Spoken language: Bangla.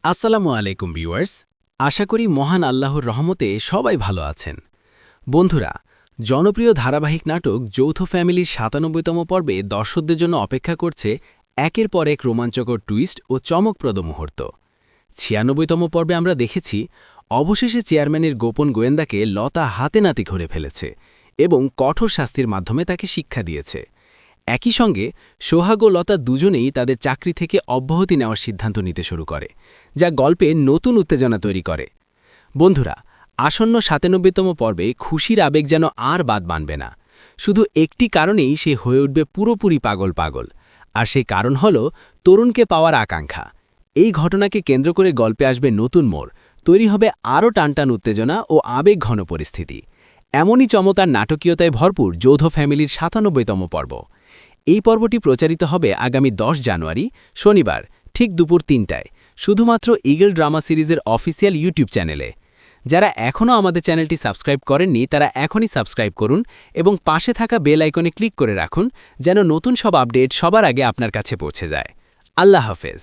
আসসালামু আলাইকুম ভিউয়ার্স। আশা করি মহান আল্লাহর রহমতে সবাই ভালো আছেন। বন্ধুরা, জনপ্রিয় ধারাবাহিক নাটক যৌথ ফ্যামিলির ৯৭তম পর্বে দর্শকদের জন্য অপেক্ষা করছে একের পর এক রোমাঞ্চকর টুইস্ট ও চমকপ্রদ মুহূর্ত। ৯৬তম পর্বে আমরা দেখেছি অবশেষে চেয়ারম্যানের গোপন গোয়েন্দাকে লতা হাতে নাতে ধরে ফেলেছে এবং কঠোর শাস্তির মাধ্যমে তাকে শিক্ষা দিয়েছে। একই সঙ্গে সোহাগ ও লতা দুজনেই তাদের চাকরি থেকে অব্যাহতি নেওয়ার সিদ্ধান্ত নিতে শুরু করে, যা গল্পে নতুন উত্তেজনা তৈরি করে। বন্ধুরা, আসন্ন ৯৭তম পর্বে খুশির আবেগ যেন আর বাদ মানবে না। শুধু একটি কারণেই সে হয়ে উঠবে পুরোপুরি পাগল পাগল, আর সেই কারণ হল তরুণকে পাওয়ার আকাঙ্ক্ষা। এই ঘটনাকে কেন্দ্র করে গল্পে আসবে নতুন মোড়, তৈরি হবে আরও টানটান উত্তেজনা ও আবেগ ঘন পরিস্থিতি। এমনই চমৎকার নাটকীয়তায় ভরপুর যৌথ ফ্যামিলির ৯৭তম পর্ব। এই পর্বটি প্রচারিত হবে আগামী ১০ জানুয়ারি শনিবার ঠিক দুপুর ৩টায়, শুধুমাত্র ইগল ড্রামা সিরিজের অফিসিয়াল ইউটিউব চ্যানেলে। যারা এখনও আমাদের চ্যানেলটি সাবস্ক্রাইব করেননি তারা এখনই সাবস্ক্রাইব করুন এবং পাশে থাকা বেল আইকনে ক্লিক করে রাখুন, যেন নতুন সব আপডেট সবার আগে আপনার কাছে পৌঁছে যায়। আল্লাহ হাফেজ।